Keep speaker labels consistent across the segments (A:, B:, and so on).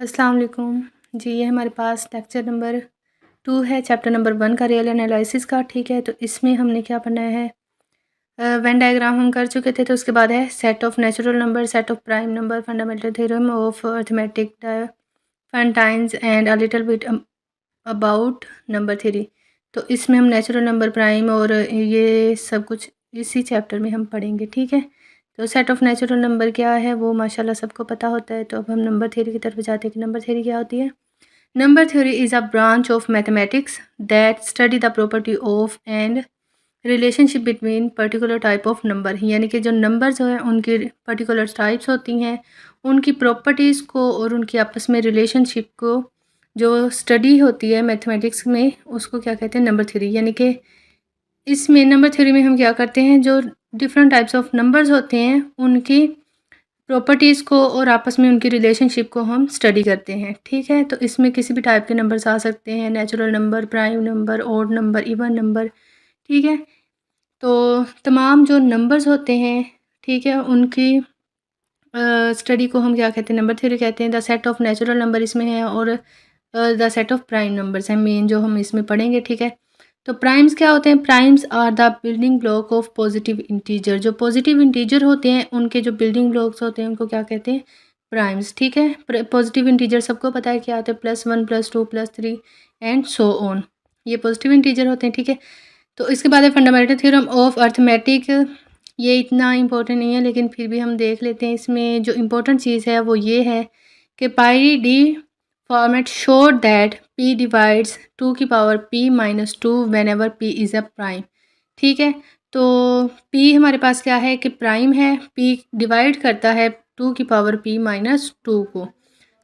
A: अस्सलाम वालेकुम जी। ये हमारे पास लेक्चर नंबर 2 है, चैप्टर नंबर 1 का रियल एनालिसिस का। ठीक है, तो इसमें हमने क्या पढ़ना है, वेन डायग्राम हम कर चुके थे। तो उसके बाद है set of natural number, set of prime number, fundamental theorem of arithmetic फंटाइंस and a little bit about number theory. तो इसमें हम नेचुरल नंबर, प्राइम और ये सब कुछ इसी चैप्टर में हम पढ़ेंगे। ठीक है, तो सेट ऑफ नेचुरल नंबर क्या है वो माशाल्लाह सबको पता होता है। तो अब हम नंबर थ्योरी की तरफ जाते हैं कि नंबर थ्योरी क्या होती है। Number theory is a branch of mathematics that study the property of and relationship between particular type of number. यानी कि जो नंबर जो है उनकी पर्टिकुलर टाइप्स होती हैं, उनकी प्रॉपर्टीज़ को और उनकी आपस में रिलेशनशिप को जो स्टडी होती है मैथमेटिक्स में, उसको क्या कहते हैं, नंबर थ्योरी। यानी कि इसमें नंबर थ्योरी में हम क्या करते हैं, जो डिफरेंट टाइप्स ऑफ नंबर्स होते हैं उनकी प्रॉपर्टीज़ को और आपस में उनकी रिलेशनशिप को हम स्टडी करते हैं। ठीक है, तो इसमें किसी भी टाइप के नंबर्स आ सकते हैं, natural number, prime number, odd number, even number. ठीक है, तो तमाम जो नंबर्स होते हैं, ठीक है, उनकी स्टडी को हम क्या कहते हैं, नंबर थ्योरी कहते हैं। The set of natural number इसमें है और the set of prime numbers हैं मेन जो हम इसमें पढ़ेंगे। ठीक है, तो प्राइम्स क्या होते हैं, primes are the building block of positive integer. जो पॉजिटिव इंटीजर होते हैं उनके जो बिल्डिंग ब्लॉक्स होते हैं उनको क्या कहते हैं, प्राइम्स। ठीक है, पॉजिटिव इंटीजर सबको पता है क्या होते हैं, +1 +2 +3 एंड सो ऑन, ये पॉजिटिव इंटीजर होते हैं। ठीक है, तो इसके बाद है फंडामेंटल थ्योरम ऑफ अर्थमेटिक। ये इतना इम्पोर्टेंट नहीं है लेकिन फिर भी हम देख लेते हैं। इसमें जो इम्पोर्टेंट चीज़ है वो ये है कि Pierre de Fermat showed that p divides 2 की power p - 2 whenever p is a prime. ठीक है, तो p हमारे पास क्या है कि प्राइम है, p डिवाइड करता है 2 की पावर p - 2 को,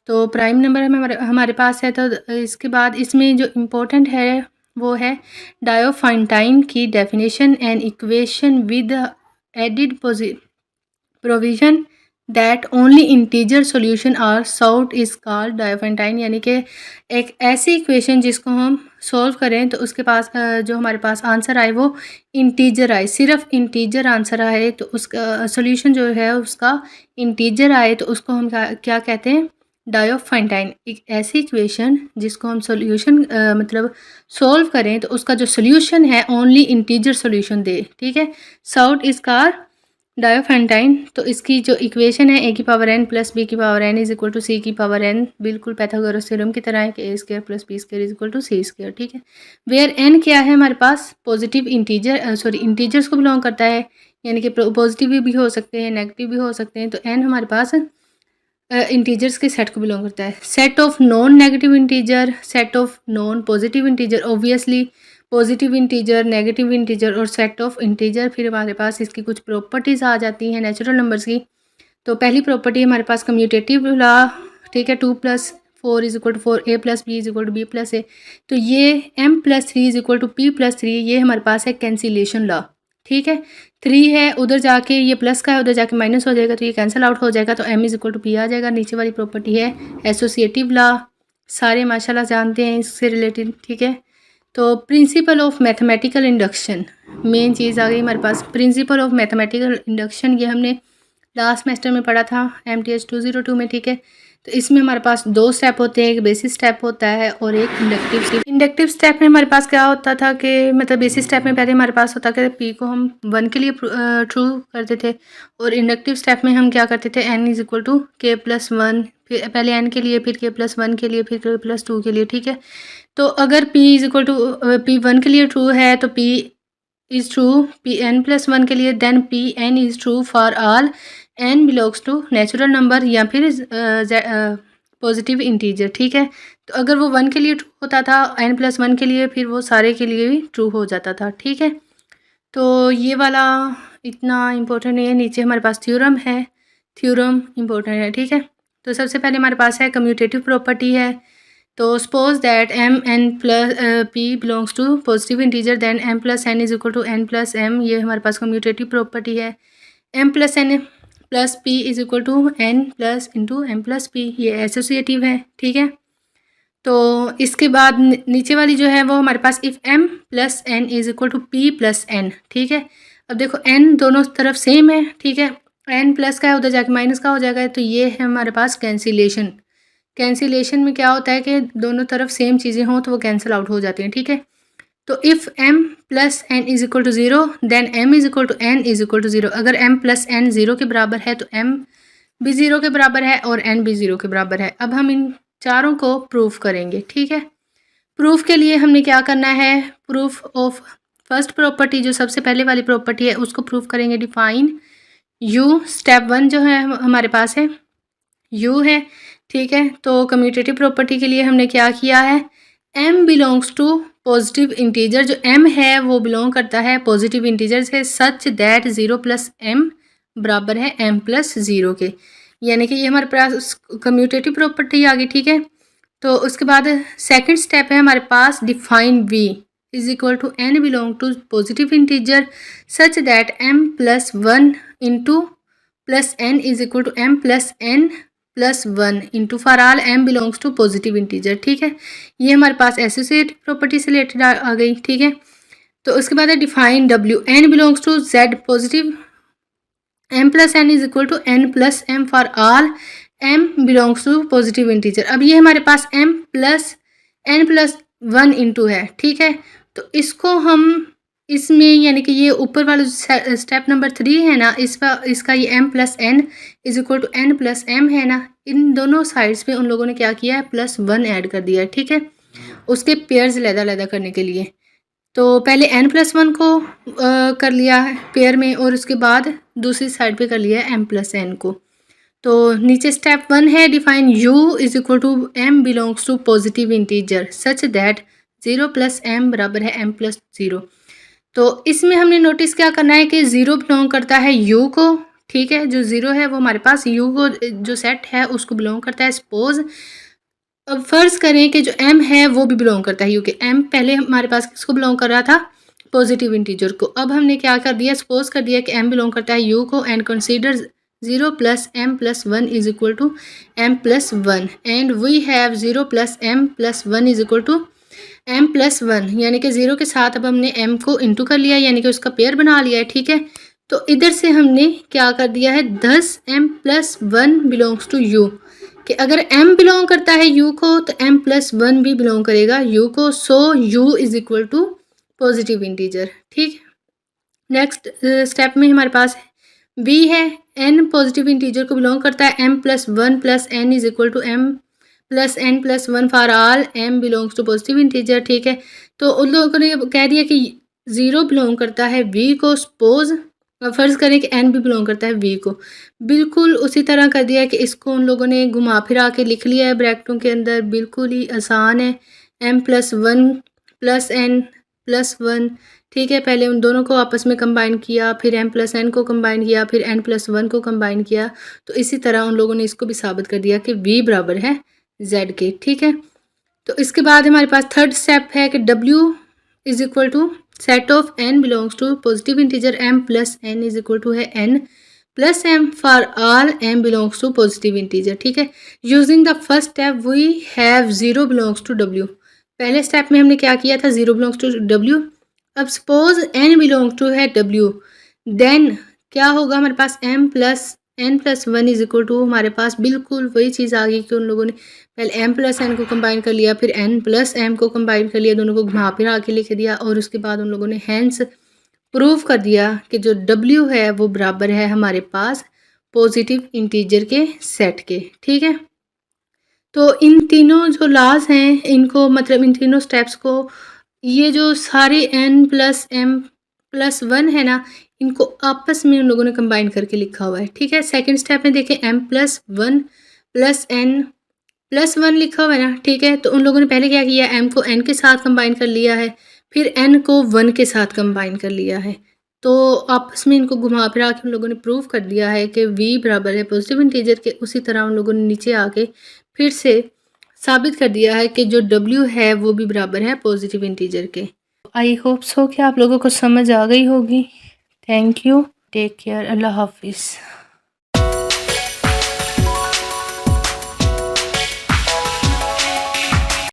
A: तो प्राइम नंबर हमारे पास है। तो इसके बाद इसमें जो इम्पोर्टेंट है वो है डायोफाइंटाइन की definition and equation with added provision that only integer solution are solved is called Diophantine. यानी कि एक ऐसी इक्वेशन जिसको हम सॉल्व करें तो उसके पास जो हमारे पास आंसर आए वो इंटीजर आए, सिर्फ इंटीजर आंसर आए, तो उसका सॉल्यूशन जो है उसका इंटीजर आए, तो उसको हम क्या कहते हैं, डायोफाइंटाइन। एक ऐसी इक्वेशन जिसको हम सॉल्यूशन मतलब सॉल्व करें तो उसका जो सॉल्यूशन है ओनली इंटीजर सॉल्यूशन दे। ठीक है, सॉल्व्ड इज कॉल्ड डायोफेंटाइन। तो इसकी जो इक्वेशन है a की पावर n + b की power n is equal to c की पावर n, बिल्कुल पाइथागोरस थ्योरम की तरह है कि a² + b² is equal to c²। ठीक है, वेयर n क्या है हमारे पास, पॉजिटिव इंटीजर, सॉरी इंटीजर्स को बिलोंग करता है, यानी कि पॉजिटिव भी हो सकते हैं, नेगेटिव भी हो सकते हैं। तो n हमारे पास इंटीजर्स के सेट को बिलोंग करता है। Set of non negative integer, set of non positive integer, obviously positive integer, negative integer और सेट ऑफ इंटीजर। फिर हमारे पास इसकी कुछ प्रॉपर्टीज़ आ जाती हैं नेचुरल नंबर्स की। तो पहली प्रॉपर्टी हमारे पास कम्यूटेटिव लॉ। ठीक है, 2 + 4 is equal to 4, a + b is equal to b + a। तो ये m + 3 is equal to p + 3, ये हमारे पास है कैंसिलेशन लॉ। ठीक है, 3 है उधर जाके ये प्लस का है, उधर जाके माइनस हो जाएगा तो ये कैंसिल आउट हो जाएगा, तो m is equal to p आ जाएगा। नीचे वाली प्रॉपर्टी है एसोसिएटिव लॉ, सारे माशाल्लाह जानते हैं इससे रिलेटेड। ठीक है, तो principle of mathematical induction, main चीज़ आ गई हमारे पास, प्रिंसिपल ऑफ मैथमेटिकल इंडक्शन। ये हमने लास्ट सेमेस्टर में पढ़ा था MTH 202 में। ठीक है, तो इसमें हमारे पास 2 स्टेप होते हैं, एक बेसिस स्टेप होता है और एक इंडक्टिव स्टेप। इंडक्टिव स्टेप में हमारे पास क्या होता था कि मतलब बेसिस स्टेप में पहले हमारे पास होता कि p को हम 1 के लिए ट्रू करते थे, और इंडक्टिव स्टेप में हम क्या करते थे, n is equal to k + 1, फिर पहले n के लिए, फिर k + 1 के लिए, फिर k + 2 के लिए। ठीक है, तो अगर p is equal to p 1 के लिए ट्रू है तो p is true p n + 1 के लिए, then p n is true for all n belongs to natural number या फिर पॉजिटिव इंटीजर। ठीक है, तो अगर वो 1 के लिए ट्रू होता था, n + 1 के लिए, फिर वो सारे के लिए भी ट्रू हो जाता था। ठीक है, तो ये वाला इतना इम्पोर्टेंट नहीं है। नीचे हमारे पास थ्योरम है, थ्योरम इम्पोर्टेंट है। ठीक है, तो सबसे पहले हमारे पास है कम्यूटेटिव प्रॉपर्टी है। तो suppose that m n + p belongs to positive integer, then m + n is equal to n + m, ये हमारे पास कम्यूटेटिव प्रॉपर्टी है। m + n + p is equal to n + m + p, ये एसोसिएटिव है। ठीक है, तो इसके बाद नीचे वाली जो है वो हमारे पास if m + n is equal to p + n। ठीक है, अब देखो n दोनों तरफ सेम है। ठीक है, n प्लस का है उधर जाके माइनस का हो जाएगा, तो ये है हमारे पास कैंसिलेशन। कैंसिलेशन में क्या होता है कि दोनों तरफ सेम चीज़ें हों तो वो कैंसिल आउट हो जाती हैं, ठीक है। तो if m plus n is equal to 0 then m is equal to n is equal to 0। अगर m प्लस n 0 के बराबर है तो m भी 0 के बराबर है और n भी 0 के बराबर है। अब हम इन चारों को प्रूफ करेंगे, ठीक है। प्रूफ के लिए हमने क्या करना है, प्रूफ ऑफ फर्स्ट प्रॉपर्टी जो सबसे पहले वाली प्रॉपर्टी है उसको प्रूफ करेंगे। डिफाइन u, स्टेप 1 जो है हमारे पास है u है, ठीक है। तो कम्यूटेटिव प्रॉपर्टी के लिए हमने क्या किया है, m belongs to positive integer, जो m है वो बिलोंग करता है पॉजिटिव इंटीजर से, सच दैट 0 प्लस m बराबर है m प्लस 0 के। यानी कि ये हमारे पास कम्यूटेटिव प्रॉपर्टी आ गई, ठीक है। तो उसके बाद सेकंड स्टेप है हमारे पास define v is equal to n belong to positive integer such that m plus 1 into plus n is equal to m plus n plus 1 into for all m belongs to positive integer, ठीक है। ये हमारे पास associative property से related आ गई, ठीक है। तो उसके बाद है define w n belongs to z positive m plus n is equal to n plus m for all m belongs to positive integer. अब ये हमारे पास m plus n plus 1 into है, ठीक है। तो इसको हम इसमें यानी कि ये ऊपर वाला स्टेप नंबर 3 है ना, इसका ये m plus n is equal to n plus m है ना, इन दोनों साइड्स पे उन लोगों ने क्या किया है, प्लस 1 ऐड कर दिया है, ठीक है, उसके पेयर्स लैदा करने के लिए। तो पहले n प्लस 1 को कर लिया है पेयर में और उसके बाद दूसरी साइड पे कर लिया है m प्लस n को। तो नीचे स्टेप 1 है define u is equal to m belongs to positive integer such that 0 plus m बराबर है m प्लस 0। तो इसमें हमने नोटिस क्या करना है कि 0 बिलोंग करता है u को, ठीक है। जो 0 है वो हमारे पास u को जो सेट है उसको बिलोंग करता है। सपोज अब फ़र्ज़ करें कि जो m है वो भी बिलोंग करता है u के। m पहले हमारे पास किसको बिलोंग कर रहा था, पॉजिटिव इंटीजर को। अब हमने क्या कर दिया, सपोज कर दिया कि m बिलोंग करता है u को and consider 0 plus m plus 1 is equal to m plus 1 and we have 0 plus m plus 1 is equal to m plus 1, यानी कि 0 के साथ अब हमने m को इंटू कर लिया, यानी कि उसका पेयर बना लिया है, ठीक है। तो इधर से हमने क्या कर दिया है, 10 m plus 1 belongs to u, कि अगर m बिलोंग करता है u को तो m प्लस 1 भी बिलोंग करेगा u को। So u is equal to positive integer, ठीक। नेक्स्ट स्टेप में हमारे पास v है, n पॉजिटिव इंटीजर को बिलोंग करता है, m plus 1 plus n is equal to m plus n plus 1 for all m belongs to positive integer, ठीक है। तो उन लोगों ने कह दिया कि 0 बिलोंग करता है v को। सपोज फ़र्ज़ करें कि n भी बिलोंग करता है v को, बिल्कुल उसी तरह कर दिया है कि इसको उन लोगों ने घुमा फिरा के लिख लिया है ब्रैकेटों के अंदर, बिल्कुल ही आसान है। m plus 1 plus n plus 1, ठीक है। पहले उन दोनों को आपस में कंबाइन किया, फिर m प्लस n को कंबाइन किया, फिर n प्लस 1 को कंबाइन किया। तो इसी तरह उन लोगों ने इसको भी साबित कर दिया कि v बराबर है z के, ठीक है। तो इसके बाद हमारे पास थर्ड स्टेप है कि w is equal to set of n belongs to positive integer m plus n is equal to है n plus m for all m belongs to positive integer, ठीक है। Using the first step we have 0 belongs to w। पहले step में हमने क्या किया था, 0 belongs to w। अब सपोज n बिलोंग्स टू है w, देन क्या होगा हमारे पास m plus n plus 1 is equal to, हमारे पास बिल्कुल वही चीज़ आ गई कि उन लोगों ने पहले m प्लस n को कंबाइन कर लिया, फिर n प्लस m को कंबाइन कर लिया, दोनों को घुमा फिरा के लिख दिया और उसके बाद उन लोगों ने हैंस प्रूव कर दिया कि जो w है वो बराबर है हमारे पास पॉजिटिव इंटीजर के सेट के, ठीक है। तो इन तीनों जो लॉज हैं इनको, मतलब इन तीनों स्टेप्स को, ये जो सारे n प्लस m प्लस 1 है ना, इनको आपस में उन लोगों ने कंबाइन करके लिखा हुआ है, ठीक है। सेकंड स्टेप में देखें m plus 1 plus n plus 1 लिखा हुआ है ना, ठीक है। तो उन लोगों ने पहले क्या किया, m को n के साथ कंबाइन कर लिया है, फिर n को 1 के साथ कंबाइन कर लिया है। तो आपस में इनको घुमा फिरा के उन लोगों ने प्रूव कर दिया है कि v बराबर है पॉजिटिव इंटीजर के। उसी तरह उन लोगों ने नीचे आके फिर से साबित कर दिया है कि जो w है वो भी बराबर है पॉजिटिव इंटीजर के। आई होप सो कि आप लोगों को समझ आ गई होगी। थैंक यू, टेक केयर, अल्लाह हाफिज़।